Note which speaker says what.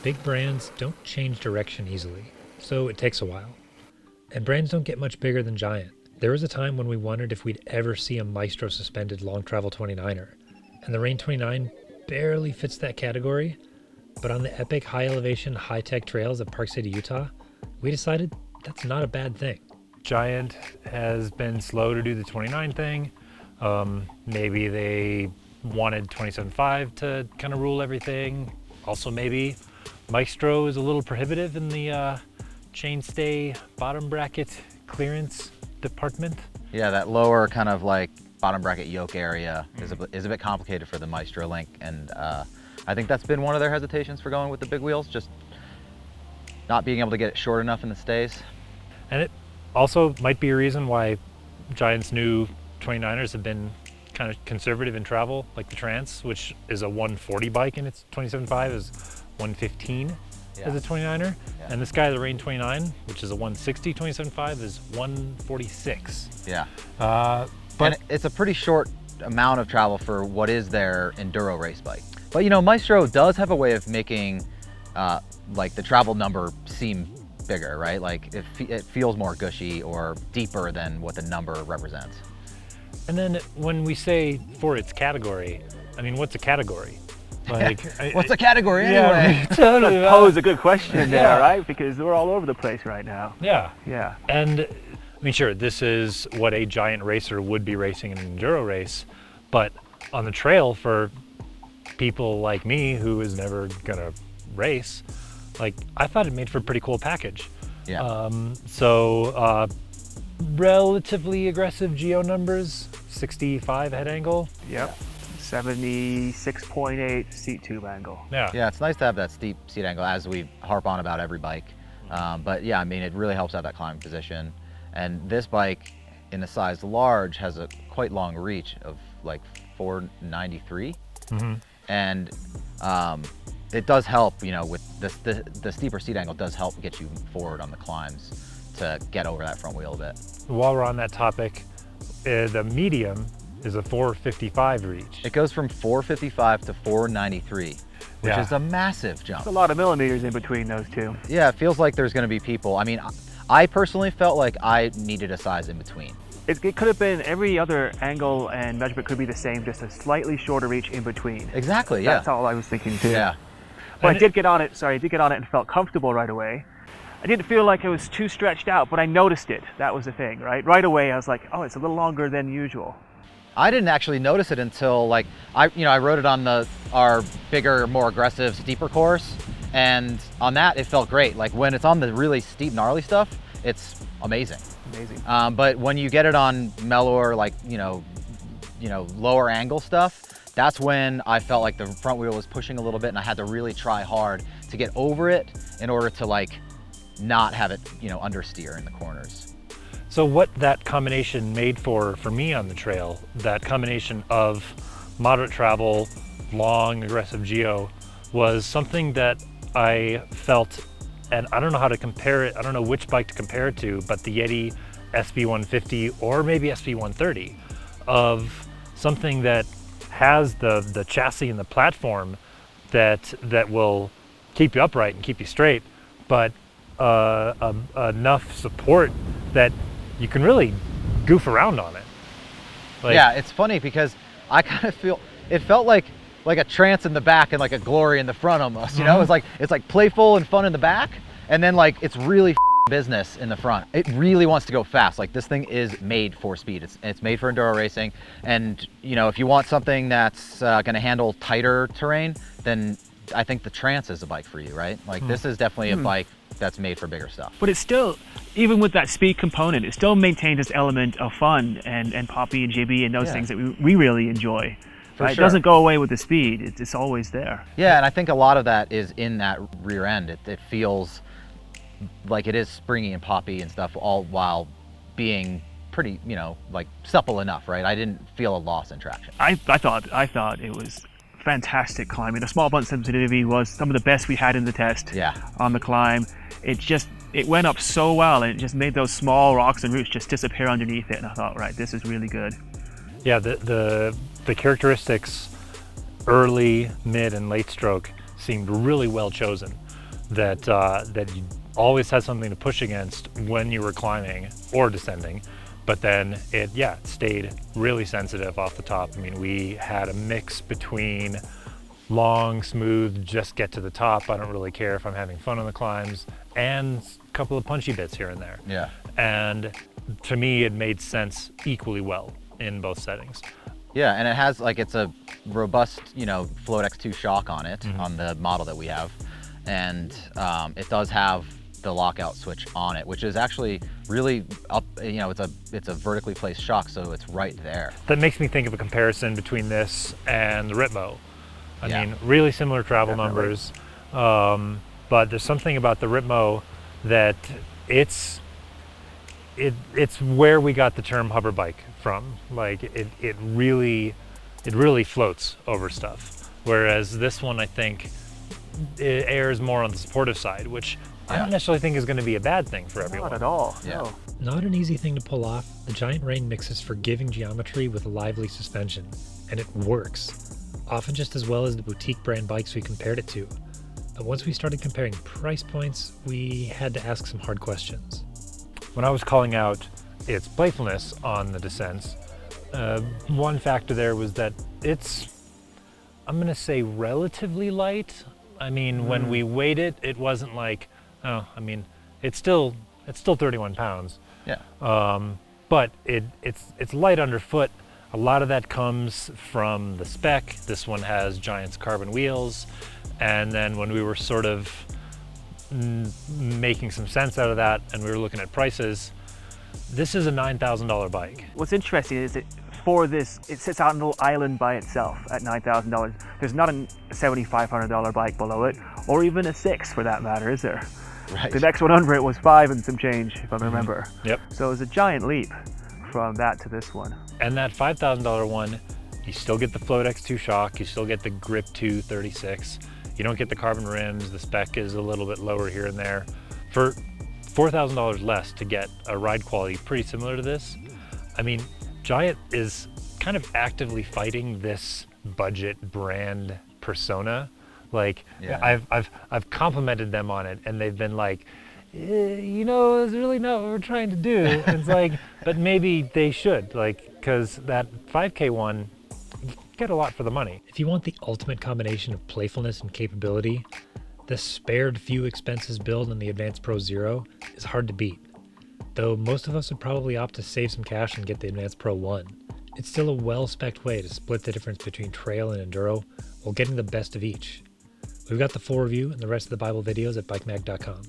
Speaker 1: big brands don't change direction easily, so it takes a while. And brands don't get much bigger than Giant. There was a time when we wondered if we'd ever see a Maestro suspended long travel 29er, and the Reign 29 barely fits that category, but on the epic high elevation, high tech trails of Park City, Utah, we decided that's not a bad thing. Giant has been slow to do the 29 thing. Maybe they wanted 27.5 to kind of rule everything. Also, maybe Maestro is a little prohibitive in the chainstay bottom bracket clearance department.
Speaker 2: Yeah, that lower kind of like bottom bracket yoke area is a bit complicated for the Maestro link, and I think that's been one of their hesitations for going with the big wheels, just not being able to get it short enough in the stays.
Speaker 1: And it also might be a reason why Giant's new 29ers have been kind of conservative in travel, like the Trance, which is a 140 bike and its 27.5 is 115 as a 29er. Yeah. And this guy, the Reign 29, which is a 160 27.5, is 146.
Speaker 2: Yeah.
Speaker 1: But
Speaker 2: it's a pretty short amount of travel for what is their enduro race bike. But you know, Maestro does have a way of making like the travel number seem bigger, right? Like it feels more gushy or deeper than what the number represents.
Speaker 1: And then when we say for its category, I mean, what's a category? Like,
Speaker 2: what's a category anyway?
Speaker 1: Yeah, totally.
Speaker 3: Pose a good question there, right? Because we're all over the place right now.
Speaker 1: Yeah.
Speaker 3: Yeah.
Speaker 1: And I mean, sure, this is what a Giant racer would be racing in an enduro race, but on the trail for people like me who is never gonna race, like I thought it made for a pretty cool package.
Speaker 2: Yeah.
Speaker 1: Relatively aggressive geo numbers, 65 head angle.
Speaker 3: Yep. 76.8 seat tube angle.
Speaker 1: Yeah.
Speaker 2: Yeah, it's nice to have that steep seat angle, as we harp on about every bike. But yeah, I mean, it really helps out that climbing position. And this bike, in a size large, has a quite long reach of like 493.
Speaker 1: Mm-hmm.
Speaker 2: And it does help, you know, with the steeper seat angle does help get you forward on the climbs to get over that front wheel a bit.
Speaker 1: While we're on that topic, the medium is a 455 reach.
Speaker 2: It goes from 455 to 493, which
Speaker 1: Yeah.
Speaker 2: is a massive jump.
Speaker 3: It's a lot of millimeters in between those two.
Speaker 2: Yeah, it feels like there's going to be people. I mean, I personally felt like I needed a size in between.
Speaker 3: It could have been every other angle and measurement could be the same, just a slightly shorter reach in between.
Speaker 2: Exactly, yeah.
Speaker 3: That's all I was thinking too.
Speaker 2: Yeah.
Speaker 3: But
Speaker 1: And
Speaker 3: I did get on it and felt comfortable right away. I didn't feel like it was too stretched out, but I noticed it. That was the thing, right? Right away, I was like, oh, it's a little longer than usual.
Speaker 2: I didn't actually notice it until like, I rode it on our bigger, more aggressive, steeper course. And on that, it felt great. Like when it's on the really steep, gnarly stuff, it's amazing.
Speaker 3: Amazing.
Speaker 2: But when you get it on mellower, like, you know, lower angle stuff, that's when I felt like the front wheel was pushing a little bit and I had to really try hard to get over it in order to like not have it, you know, understeer in the corners.
Speaker 1: So what that combination made for me on the trail, that combination of moderate travel, long, aggressive geo, was something that I felt, and I don't know how to compare it, I don't know which bike to compare it to, but the Yeti SB150 or maybe SB130, of something that has the chassis and the platform that will keep you upright and keep you straight, but enough support that you can really goof around on it. Like,
Speaker 2: yeah, it's funny because I kind of feel, it felt like a trance in the back and like a glory in the front almost, you know? It's like playful and fun in the back, and then like it's really business in the front. It really wants to go fast. Like this thing is made for speed. It's made for enduro racing, and you know, if you want something that's gonna handle tighter terrain, then I think the Trance is a bike for you, right? Like this is definitely a bike that's made for bigger stuff.
Speaker 3: But it's still, even with that speed component, it still maintains this element of fun and poppy and jibby and those things that we really enjoy. Right? It doesn't go away with the speed. It's always there.
Speaker 2: Yeah, and I think a lot of that is in that rear end. It feels like it is springy and poppy and stuff, all while being pretty, you know, like supple enough, right? I didn't feel a loss in traction.
Speaker 3: I thought it was fantastic climbing. The small bump sensitivity was some of the best we had in the test.
Speaker 2: Yeah.
Speaker 3: On the climb. It went up so well, and it just made those small rocks and roots just disappear underneath it. And I thought, right, this is really good.
Speaker 1: Yeah, the characteristics, early, mid, and late stroke seemed really well chosen. that you always had something to push against when you were climbing or descending. But then it stayed really sensitive off the top. I mean, we had a mix between long, smooth, just get to the top, I don't really care if I'm having fun on the climbs, and a couple of punchy bits here and there.
Speaker 2: Yeah.
Speaker 1: And to me, it made sense equally well in both settings.
Speaker 2: Yeah, and it has like, it's a robust, Float X2 shock on it, on the model that we have. And it does have the lockout switch on it, which is actually really up, it's a vertically placed shock, so it's right there.
Speaker 1: That makes me think of a comparison between this and the Ripmo. I mean, really similar travel numbers, but there's something about the Ripmo that it's where we got the term hover bike from. Like it really floats over stuff, whereas this one, I think, it airs more on the supportive side, which I don't necessarily think is going to be a bad thing for everyone.
Speaker 3: Not at all.
Speaker 2: Yeah.
Speaker 3: No.
Speaker 1: Not an easy thing to pull off, the Giant Rain mixes forgiving geometry with lively suspension, and it works, often just as well as the boutique brand bikes we compared it to. But once we started comparing price points, we had to ask some hard questions. When I was calling out its playfulness on the descents, one factor there was that it's, I'm going to say, relatively light. I mean, when we weighed it, it wasn't like, it's still 31 pounds.
Speaker 2: Yeah.
Speaker 1: But it's light underfoot. A lot of that comes from the spec. This one has Giant's carbon wheels. And then when we were sort of making some sense out of that and we were looking at prices, this is a $9,000 bike.
Speaker 3: What's interesting is that for this, it sits out on a little island by itself at $9,000. There's not a $7,500 bike below it, or even a $6,000 for that matter, is there?
Speaker 2: Right.
Speaker 3: The next one under it was $5,000 and some change, if I remember.
Speaker 1: Yep.
Speaker 3: So it was a giant leap from that to this one.
Speaker 1: And that $5,000 one, you still get the Float X2 shock, you still get the Grip 2 36, you don't get the carbon rims, the spec is a little bit lower here and there. For $4,000 less to get a ride quality pretty similar to this, I mean, Giant is kind of actively fighting this budget brand persona. Like, I've complimented them on it, and they've been like, it's really not what we're trying to do. And it's like, but maybe they should, like, because that 5K one, you get a lot for the money. If you want the ultimate combination of playfulness and capability, the spared few expenses build in the Advance Pro Zero is hard to beat. Though most of us would probably opt to save some cash and get the Advance Pro 1. It's still a well-spec'd way to split the difference between trail and enduro while getting the best of each. We've got the full review and the rest of the Bible videos at bikemag.com.